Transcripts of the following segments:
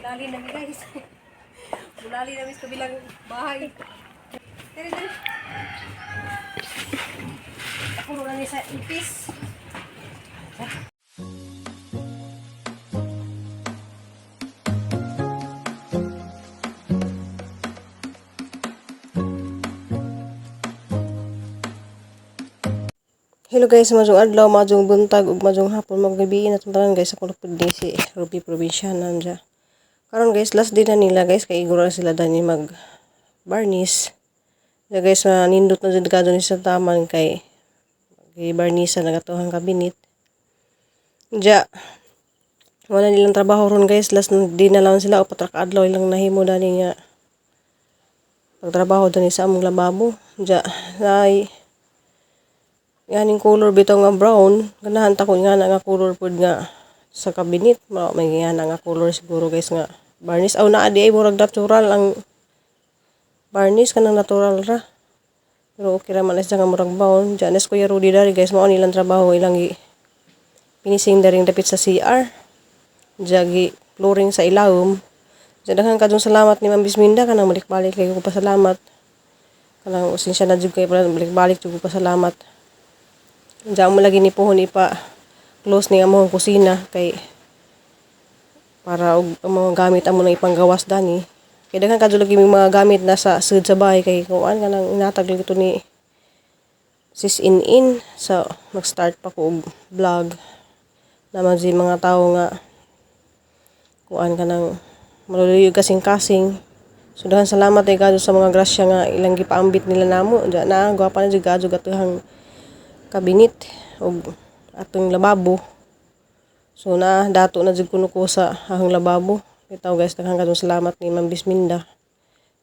Bulali na guys. Bulali na sa kabilang bahay. Tara, tara. Ako na ni sa ipis. Hello guys, majong adlaw, majong buntag, ug majong hapon, magabi na tanan guys, ako pud di si Ruby Provinciana nandiya. Karon guys, last day na nila guys, kay igura sila dani mag varnish. Ya guys, nindot na jud kadto ni sa taman kay barnisa nagatuhang kabinit. Ja, wala nilang trabaho ron guys, last day na lang sila, upat ra ka adlaw ilang nahimo dani nga pagtrabaho dani sa among lababo. Ja, nay yaning color bitaw nga brown, ganahan ta ko nga nga color pud nga sa cabinet, may nga nga color siguro guys nga varnish. Aw naa di ay murag natural ang varnish, kanang natural ra. Pero okay ra man isa nga murag brown. Janes Kuya Rudy dari guys, mao nilang trabaho, ilang finishing daring dapit sa CR. Jagi flooring sa ilawom. Daghan kadtong salamat ni Ma'am Bisminda, kanang balik-balik kay ko pasalamat. Kanang usensya na jud kay balik-balik jud ko pasalamat. Diyan mo lagi ni pohon ipa close ni among kusina kay para og mga gamit amo na ipanggawas dani. Kay daghan kadto lagi mga gamit na sa sud sa bahay kay kuan kanang inatag lagi to ni sis in so mag-start pa ko og vlog naman si mga tawo nga kuan kanang maluluyo kasing-kasing. So daghan salamat ay kadto sa mga grasya nga ilang gipaambit nila namo. Diyan na gwapa na jud kadto gatuhang kabinit og atong lababo. So na dato na jud kuno ko sa ahong lababo. Bitaw guys, daghang kadtong salamat ni Ma'am Bisminda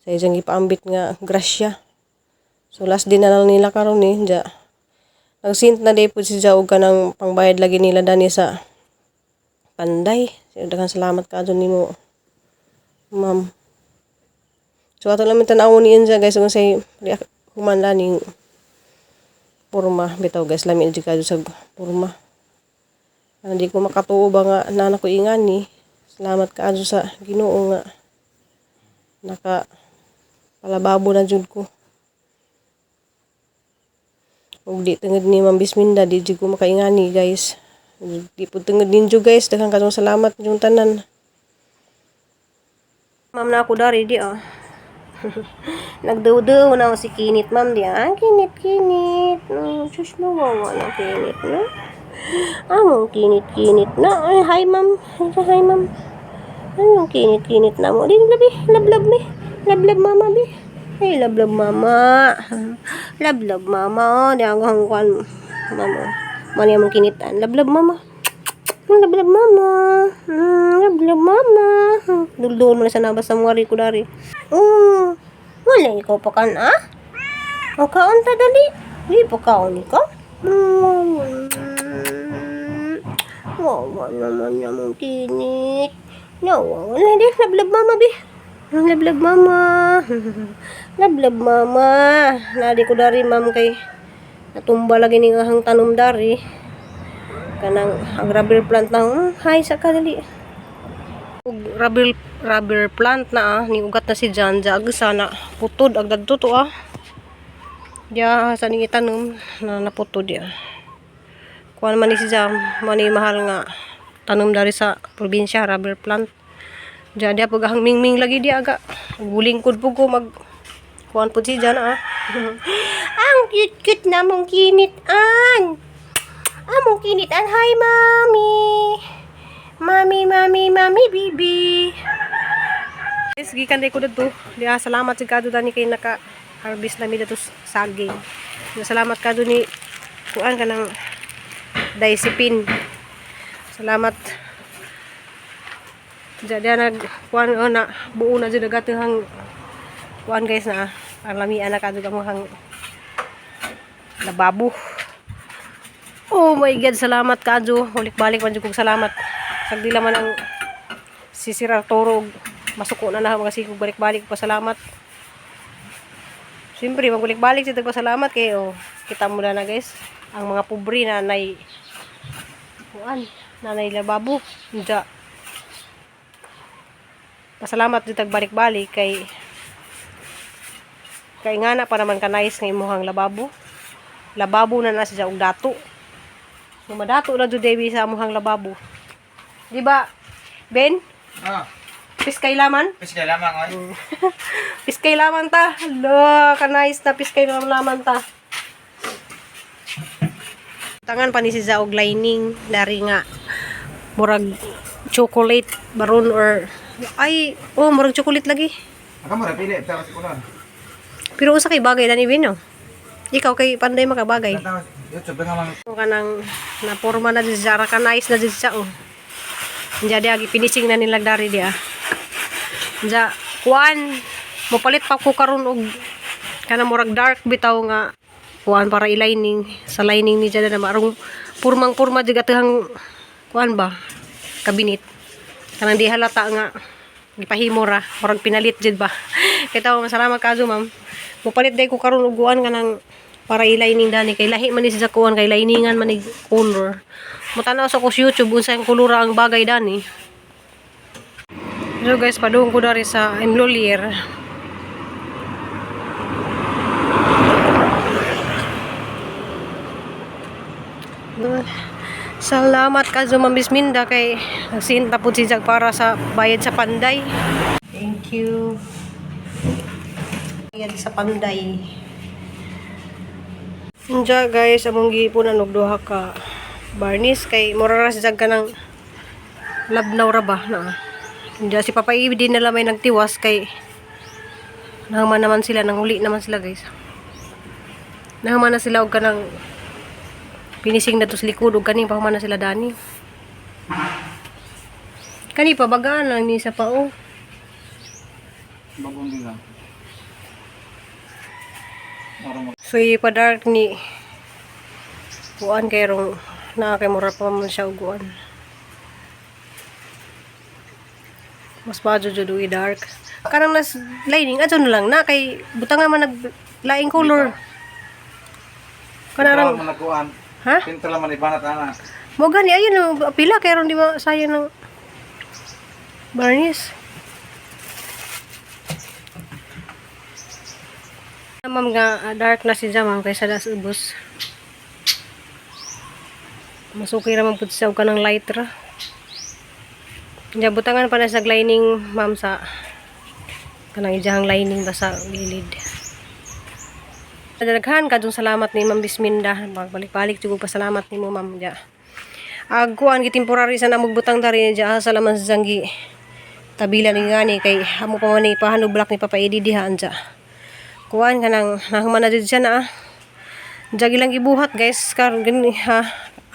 sa iyang gipaambit nga grasya. So last din na lang nila karon ni ja. Nagsint na day pud siya og kanang pangbayad lagi nila dani sa panday. So daghang salamat kadto nimo, Ma'am. So ato lang tan-awon niyan siya guys, kung say human laning porma bitaw guys, lami jud kadto sa porma. Hindi ko makatuo ba nga nana ko ingani. Salamat kadto sa Ginoo nga naka palababo na jud ko. Ug di tungod ni Ma'am Bisminda di jud ko makaingani guys. Di pud tungod din jud guys, daghang kadtong salamat yung tanan. Ma'am na ako dari di Nagdaw-daw na si Kinit, Ma'am, di Kinit. Sus, nawawa na Kinit, no? Among Kinit na. Ay, hi, Ma'am. Hi, Ma'am. Anong Kinit na mo? Di, labi. Lablab, Mama, bi. Ay, lablab, Mama. Lablab, Mama. Di ako hangkuhan, Mama. Mani among Kinitan. Lablab, Mama. Lablab, Mama. Lablab, Mama. Dul-dul mo na sa nabas sa mwari ko dari. Wala ikaw pa kan, O kaon ta dali. Di pa kaon ikaw. Wawa naman namang Kinit. Nawawa na di. Lablab, Mama, bi. Lablab, Mama. Lablab, Mama. Nadi ko dari, Ma'am, kay natumba lagi ni hang tanom dari. Kanang rubber plant na hay sa kadali. Rubber plant na ni ugat na si Jan jag sana putod ag dadto to dia sa ning itanom na naputod ya. Kuan man ni si Jam mani mahal nga tanom dari sa probinsya rubber plant. Dia pagahang mingming lagi dia aga gulingkod pug ko mag kuan pud si Jan Ang cute na mong Kinit Among Kinit hi Mami, bibi. Guys, gikan day ko dito. Dia salamat sa kado dani kay naka-harvest nami dito saging. Salamat kado ni kuan kanang daisipin. Salamat. Jadi nag kuan na buo na jud gatehang kuan guys na alamian na kado gamong lababo. Oh my God, salamat kadyo. Balik-balik man jud kog salamat. Sagdi man ang sisira turog. Masuko na mga sikog balik-balik pa salamat. Siyempre, magbalik-balik sa pasalamat kay kita mo na guys. Ang mga pobre na nanay lababo. Diya. Pasalamat jud tag balik-balik kay ngana pa naman kanais nga imuhang lababo. Lababo na siya og dato. So madato na jud Debbie sa amuhang lababo. Di ba? Ben? Ah, Piskay laman? piskay lamang oy. Piskay laman ta. Hala, kanais na piskay laman ta. Tangan pa ni si og lining dari nga murag chocolate baron or ay murag chocolate lagi. Ako mo pili tapos kunan. Pero usa kay bagay na ni Vino. Ikaw kay panday makabagay. Tapos YouTube nga mang Kanang na forma na di siya kanais na di siya Jadi agi finishing na nila dari dia. Ja kuan mopalit pa ko karon og kana murag dark bitaw nga kuan para i-lining sa lining ni jada na marong purmang-purma juga tehang kuan ba kabinet kanang di halata nga gipahimo ra murag pinalit jud ba kay tawo masalamat kaadto ma'am mopalit day ko karon og kuan kanang para i-lining dani kay lahi man ni sa kuan kay liningan man ni color mutanaw sa ko sa YouTube unsay kulura ang bagay dani. So guys padung ko dari sa Emlolier. Salamat ka Ma'am Bisminda kay nagsinta po si Jag para sa bayad sa Panday. Thank you. Bayad sa Panday. Unja guys, among gipunan og duha ka barnis kay mura ra si Jag ka ng labnaw ra ba na. Unja si Papa Ibi din nila may nagtiwas kay nahaman naman sila nang uli naman sila guys. Nahaman na sila og kanang pinising na to sa likod ug kani pa man na sila dani. Kani pa bagaan lang ni sa pao. bagong lang. So ipadark ni kuan kay rong na kay mura pa man siya uguan. Mas padyo jud dark. Kanang nas lining adto na lang na kay butangan man naglaing color. Kanang Manakuan. ha? Pinto lang man ibanat ana. Mo gani ayun pila kay ron di ba sayang ng varnish. Ma'am nga dark na si Jamam kaysa das ubos. Masuki ra man pud siya og kanang light ra. Nya butangan pa na sa lining ma'am sa kanang ijahang lining ba sa gilid. Daghan kadtong salamat ni Ma'am Bisminda. Balik-balik jud pasalamat nimo ma'am ja. Kuan gi temporary sa namog butang dari ja salamat sa janggi. Tabila ni ngani kay amo pa man ni pahanublak ni Papa Edi diha anja. Kuan kanang nahuman na jud siya na. Jagi lang gibuhat guys karon gani ha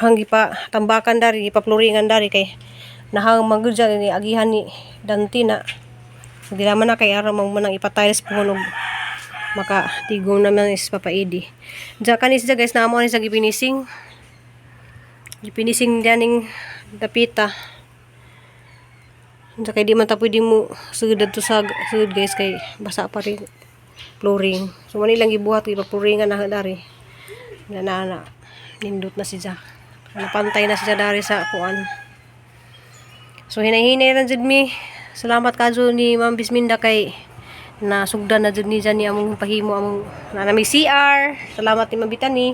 hanggi pa tambakan dari ipapluringan dari kay nahang magudya ni agihan ni Dantina. Di naman na kay araw manang ipatiles punog maka tigong naman is Papa Edi. Diya kanis dya guys na amo ni sa gipinising. Gipinising dianing dapita. Diya kay di man ta pwede mo sugod to sa sugod guys kay basa pa rin flooring. So manilang gibuhat ipapluringan na dari. Na nindot na si Diya. Napantay na siya dari sa kuan. So hinay-hinay ra jud mi. Salamat kadto ni Ma'am Bisminda kay na sugdan na jud ni dyan ni among pahimo among nanami CR. Salamat ni Mabitani.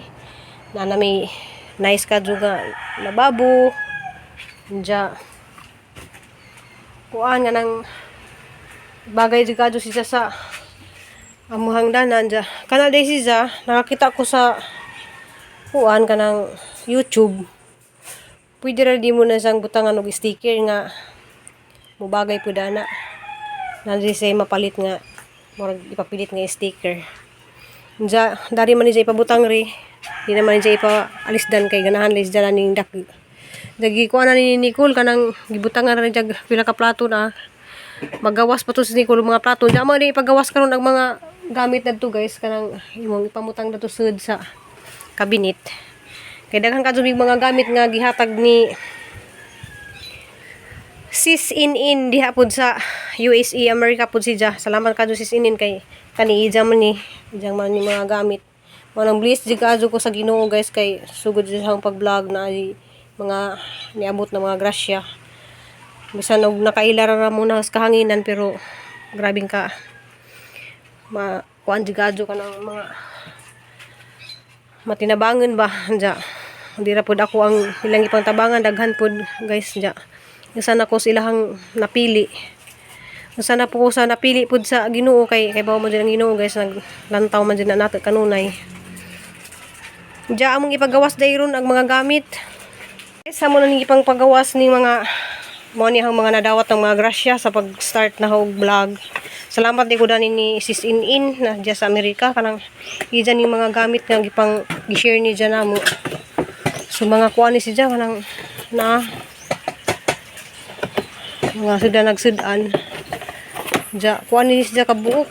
Nanami nice kadto nga lababo. Dya kuan nga nang bagay jud kadto siya sa among hangdanan dya. Kana day siya nakakita ko sa kuan kanang YouTube. Pwede ra di mo na sang butangan og sticker nga mubagay pud ana. Nandri say mapalit nga murag ipapilit nga sticker. Unja dari man ni ipabutang ri. Di naman ni ipa-alisdan kay ganahan lis dala ning dak. Dagi ko ana ni Nicole kanang gibutangan ra jag pila ka plato na. Magawas pa to si Nicole mga plato. Di mo ni ipagawas karon ang mga gamit nadto guys kanang imong ipamutang dadto sud sa kabinet. Kay daghan kadto mga gamit nga gihatag ni Sis in diha pud sa USA America pud siya. Salamat kadto Sis in kay kani ija man ni ijang man ni mga gamit. Manang bliss jud kadto ko sa Ginoo guys kay sugod sa pag-vlog na mga niabot na mga grasya. Bisan og nakailar ra muna sa kahanginan pero grabing ka kuan jigadyo ka ng mga matinabangan ba ja. Hindi ra pud ako ang ilang ipang tabangan daghan pud guys ja. Sana ko silahang napili. Sana po ko sa napili pud sa Ginoo kay bawo man jud ang Ginoo guys naglantaw man jud na nato kanunay. Ja among ipagawas dayron ang mga gamit. Sa mo nang ipang pagawas ning mga mo ni ang mga nadawat ng mga grasya sa pag-start na hog vlog. Salamat di ko dani ni Sis In na diya sa Amerika kanang iyan yung mga gamit nga gipang gi-share ni diyan namo. So mga kuan ni siya kanang na mga suda nagsudan. Ja kuan ni siya kabuok.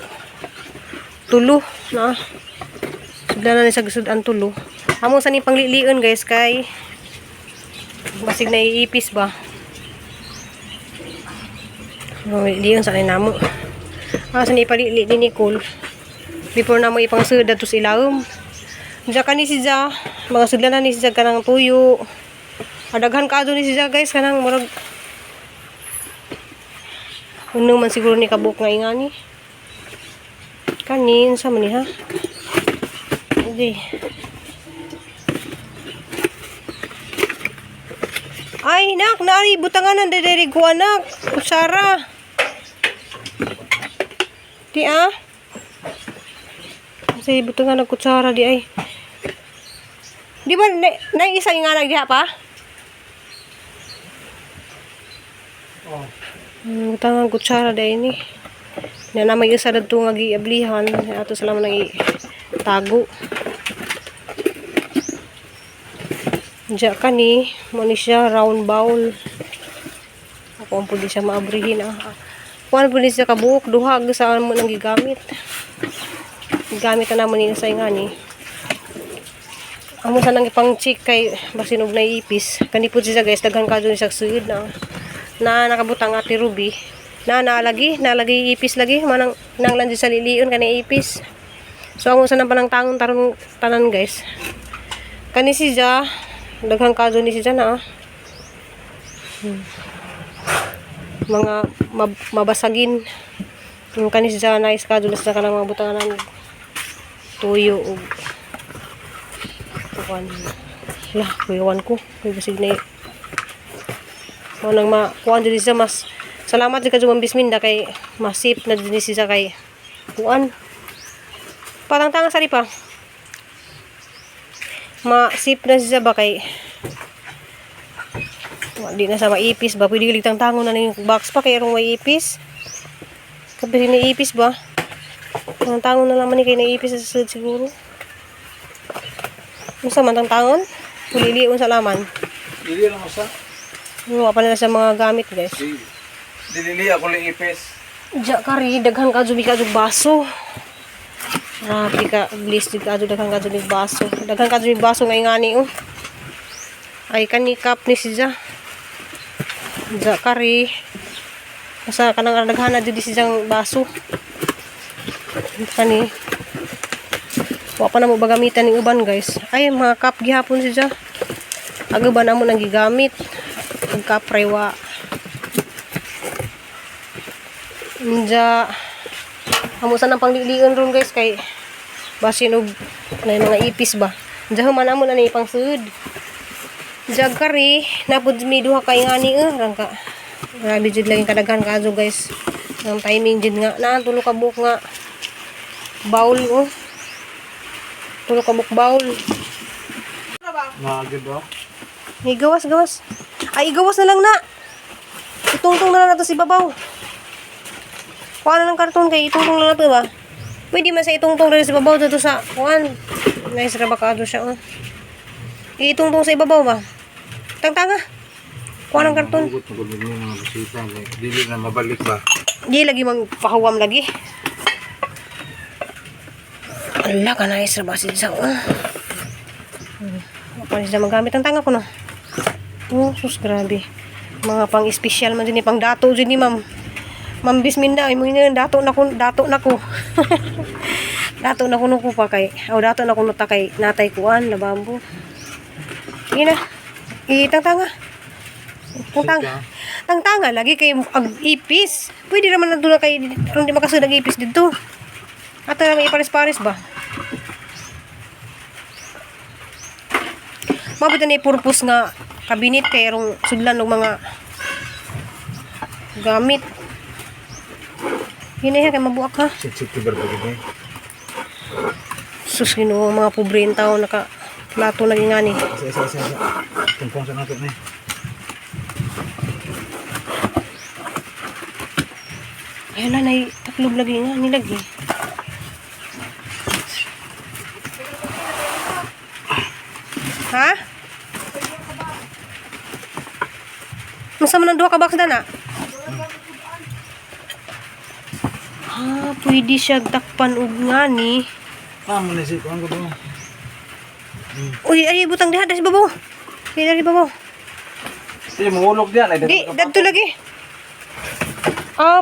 Tulo na. Suda na ni sa sudan tulo. Amo sa ni panglilion guys kay basig na iipis ba. Liyon sa namo. Sa ni palili ni Nicole. Before na mo ipang suda to ilawom. Diya ka ni siya. Mga sudlan na ni siya kanang tuyo. Adaghan ka ni siya guys kanang murag. Unong man siguro ni kabuk nga ingani. Kanin sa man ni ha. Hindi. Ay, nak, nari, butanganan dari ko, anak. Kutsara. Di, ah. Kasi butangan ng kutsara, di, ay. Di ba, na isa yung anak diha pa? Oh. Butangan kutsara, di, ini. Na namay isa na ito nga giablihan. Ato sila man nang tago. Diya ka ni, muna siya round bowl. Ako ang pwede siya maabrihin. Kuhan pwede siya kabuok, duhag saan mo nang gigamit. Gigamit na naman nila sa ingani. Amo sa nang ipang chick kay basinog na ipis. Kanipod siya guys, daghan ka doon siya suyod na nakabutang ati Ruby. Nalagi ipis lagi. Manang nanglan sa liliyon kani ipis. So amo sa nang panang tangon tarong tanan guys. Kani siya daghang kaso ni siya na mga mabasagin yung kanis siya na iskado na siya ka ng mga butanganan tuyo o kuwan lah kuyawan ko kaya basig na o nang makuhan din siya mas salamat siya ka bisminda kay masip na din siya kay kuwan parang tanga sari pa ma-sip na siya ba kay di na sa maipis ba pwede ligtang tango na yung box pa kay arong maipis kapag naipis ba ang tango na naman ni kay naipis sa sud siguro unsa man tang tangon puliliun sa laman Dili lang usa. pa na sa mga gamit guys Dili ako liipis. ja kari daghan ka jubi ka baso. Grabe ka, bliss dito ato daghang kadto ning baso. Daghang kadto ning baso nga ingani oh. Ay kani cup ni siya. Ja kari. Asa kanang daghan na jud siyang baso. Kani. Wa pa na mo bagamitan ning uban guys. Ay mga cup gihapon siya. Aga ba na mo nang gigamit? Ang cup rewa. Ja amo sa nang panglilion ron guys kay basin og na mga ipis ba. Diya man amo na ni pang sud. Jag kari napud mi duha kay ngani rang ka. Grabe jud lang kadaghan kaso guys. Ang timing jud nga na tulo ka buok nga bowl oh. Tulo ka buok bowl. Magid ba? Igawas. Ay igawas na lang na. Itungtong na lang nato si babaw. Kuha na ng karton kay itungtong lang nato ba? Pwede man sa itungtong rin sa ibabaw dito sa kuhan. Nice ra bakado siya oh. Itungtong sa ibabaw ba? Tangtanga. Kuha ng karton. Hugot na gulong yung mga bisita. Dili na mabalik ba? Di lagi mang pahuwam lagi. Ala ka nice ra ba siya oh. Apa siya magamit ang tanga ko no. Oh, sus grabe. Mga pang special man din pang dato din ni ma'am. Ma'am Bisminda, imo ni dato na ko. Dato na ko nuko pa kay. Dato na ko nuta kay natay kuan na bambo. Ina. Itang tanga. Tangtanga lagi kay ag ipis. Pwede naman na doon kay kung di makasunod ang ipis dito. Ato naman ipares-pares ba? Mabuti na purpose nga kabinet kay rong sudlan ng mga gamit. Hinahay kay mabuak ha. Sik-sik tibar pa gini. Sus Ginoo, mga pobre yung tao naka plato na gingani. Isa. Tumpong sa natin eh. Ayun na, taklob lagi nga, nilagi. Ha? Masama ng 2 ka box na? Pwede siya takpan og nga ni. Mo na si kuan ko do. Uy, ay, butang diha, dahil babaw. Kaya dali babaw. Sige mahulog diyan ay Di, dadto lagi.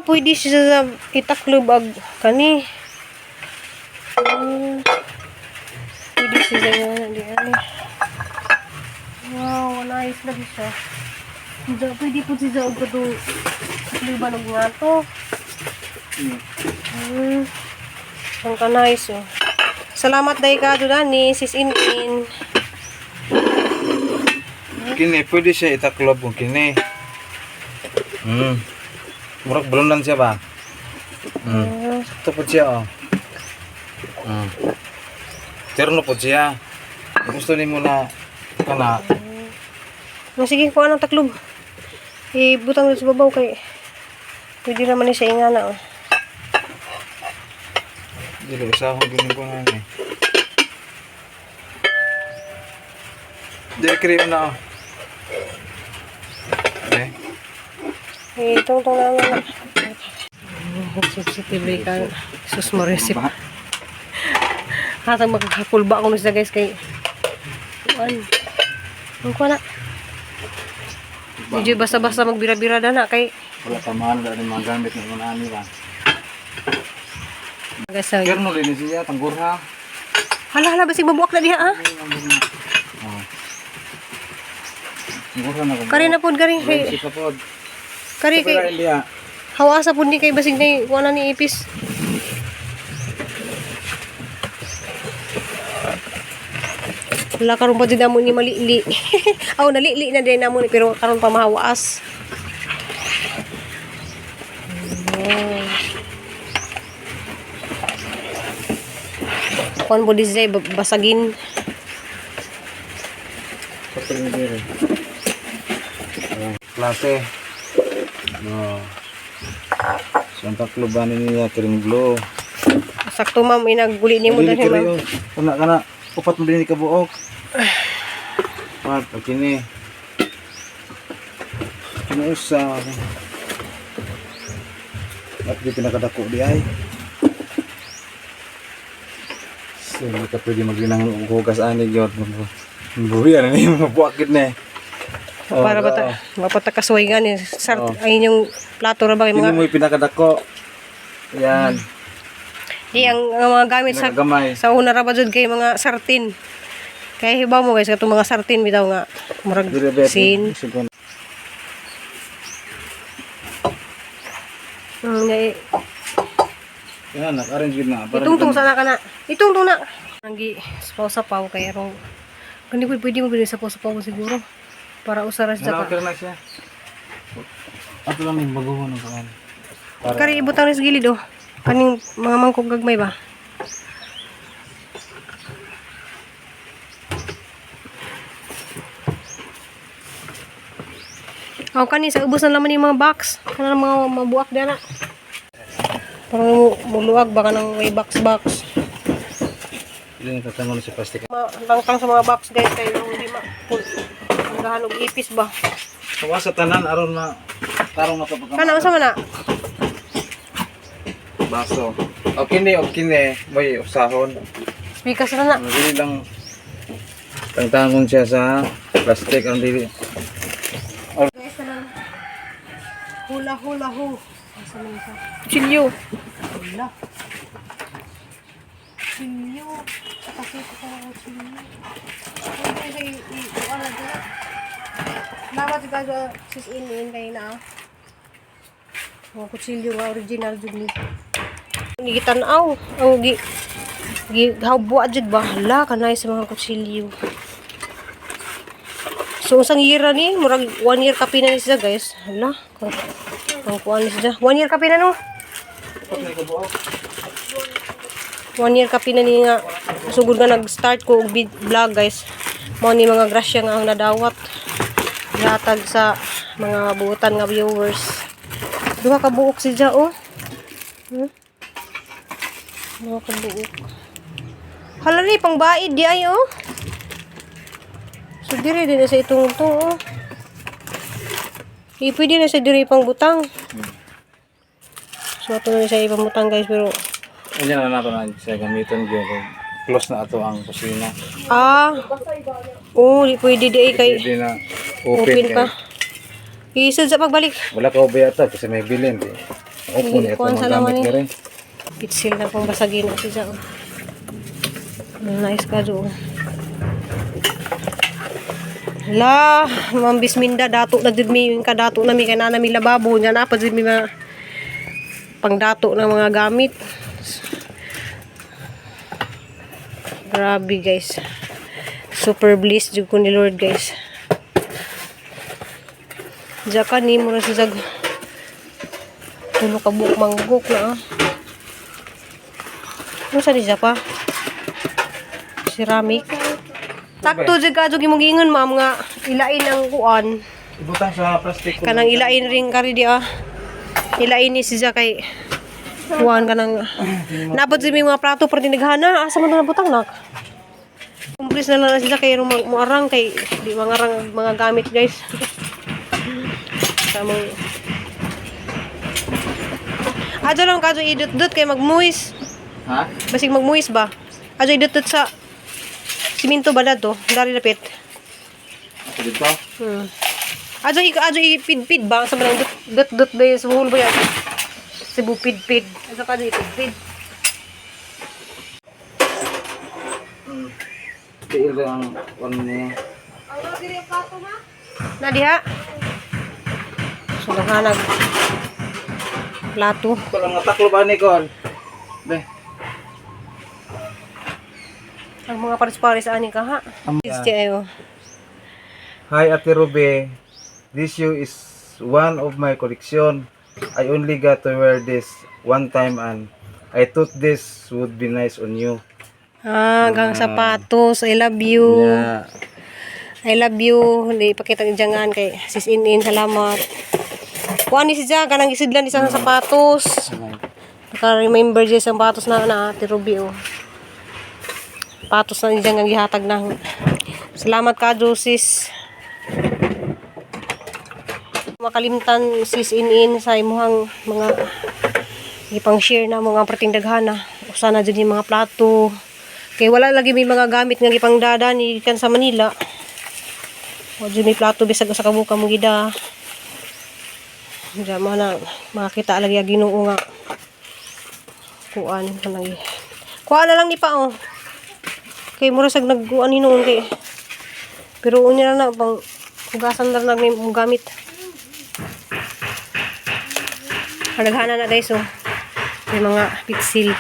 Pwede siya sa itaklob ag kani. Pwede siya sa di ani. Wow, nice lagi siya. Pwede po siya og kato takloban og nga to. Ang ka-nice oh. Salamat dahil ka doon ni Sis Intin. Kini pwede siya itaklob kung kini. Murag bulunan siya ba? Ito po siya oh. Terno po siya. Gusto ni mo na kana. Sige, kung anong taklob. Ibutang doon sa babaw kay pwede naman ni sa ingana oh. Dili usahon gini ko nga eh. Dili cream na oh. Okay. Itong na naman. Sensitive ka. Sus mo resip. Hatang magkakulba ako nila guys kay ano ko na. Medyo basta-basta magbira-bira na kay Wala tamaan na rin mga gamit ng mga ani ba. guys. Kerno rin siya tanggurha. Hala basig mabuak na diha ha. Tanggurha na ko. Kari na pud kari kay Si kapod. kari kay Dia. hawasa pud ni kay basig na wala ni ipis. Wala karon pa dyan mo ni malili. Aw nalili na din namo pero karon pa mahawaas. Kon body zay basagin. Klase. No. Santa kluban niya kiring glow. Sakto ma'am inaguli nimo Dili dahil ma'am. kiri kana upat mo din ka buok. Pat kini. Kini usa. At di pinakadako di ay. So, hindi ka pwede maglinang hugas ani gyud. Buhian ni mabuakit na. Para bata mapatakasway nga ni sart ay yung plato ra ba kay Hindi mga mo ipinakadako. Yan. di ang mga gamit sa Gamay. sa una ra ba jud kay mga sartin. Kaya hibaw mo guys katong mga sartin bitaw nga murag sin. Yan, nag-arrange gid na. Itungtong sana ka na. Itungtong na. Nanggi sapaw kay rong kundi pwede mo bilhin sapaw siguro para usara sa Okay na siya. Ato lang yung baguhon ng kuan. Kari ibutang ni sa gilid oh. Kaning mga mangkok gagmay ba? Aw kani sa ubos na naman yung mga box. Kana mga mabuak dana. Parang muluwag baka ng way box. Hindi na tatangon si plastic. Langtang sa mga box guys kay hindi magahan og ipis ba. Sawa sa tanan aron na tarong matapag. Kana unsa man na? Baso. Okay ni may usahon. Bikas na na. Dili lang tangtangon siya sa plastic ang dili. Guys na. Hula ho. Asa man sa? Chilyo. Hula. Chilyo. Kasi ko sa chilyo. Ano kay i-ala dito? Dapat juga sis in kayo na. Mga kutsilyo nga original jud ni. Gitanaw ang hawbo jud ba hala kanay sa mga kutsilyo. So usang year ni murag 1 year kapi na ni siya guys. Hala ang kuan ni siya. 1 year kapi na no. 1 year kapi na ni nga sugod nga nag-start ko og vlog guys. Mao ni mga grasya nga ang nadawat. Hatag sa mga buutan nga viewers. Duha ka buok siya oh. Duha ka buok. Hala ri pang baid di ay oh. So dire din sa itong to oh. Pwede na sa dire pang butang. So ato na sa ibang butang guys pero Yan na nato na siya gamiton gyud. Close na ato ang kusina. Oh, di pwede di ay kay Hindi na open pa. Isod sa pagbalik. Wala ka ubay ata kasi may bilin. Open ito kuwan sa laman magamit ni. na rin. Pitsil na pang basagin na siya. Nice ka do. La, mambis minda dato na jud mi ka dato na mi kay na mi lababo nya na pa jud mi mga pangdato ng mga gamit. Grabe guys. Super blessed jud ko ni Lord guys. Jaka ni mo ra siya tulo ka buok manggok na. Ano sa di pa? Ceramic. Takto jud ka jud imong gingon ma'am nga ilain ang kuan. Ibutang sa plastic. Kanang ilain ring kari di Ilain ni siya kay kuan kanang nabot jud mi mga plato per dinaghana asa man na butang nak. Kumplis na lang siya kay muarang kay di mangarang mga gamit guys. Samang Ajo lang kadto idut-dut kay magmuis. Ha? Basig magmuis ba? Ajo idut-dut sa siminto ba dato? Dari lapit. Dito? Ajo ipid-pid ba sa manang dut-dut ba sa buhol ba yan? Cebu pid-pid. Ajo kadto ipid-pid. Tiil ang ano niya. Ang diri ang plato na? Na diha. Sulahanag plato. Walang nataklo ba ni Kon? Be. Ang mga pares-pares ani ka ha. It's ayo. Hi Ate Ruby. This shoe is one of my collection. I only got to wear this one time and I thought this would be nice on you. Gang sapatos. I love you. Yeah. I love you. Hindi pakita ng jangan kay sis in salamat. Kuha ni siya kanang gisidlan isang sapatos. Naka-remember siya sa sapatos na Ate Ruby oh. Sapatos na niya nga gihatag na. Salamat ka sis. Makalimtan sis in sa imuhang mga ipang-share na mga perting daghana. Usa na jud yung mga plato. Kay wala lagi may mga gamit nga gipangdada ni kan sa Manila. O jud may plato bisag sa kabuka mo gida. Diyan mo na makakita lagi ang Ginoo nga kuan kanang kuan na lang ni pa oh. Kay mura sag nagkuan ni noon kay pero unya na pang hugasan na may gamit. Halaghana na guys oh. May mga pitsil.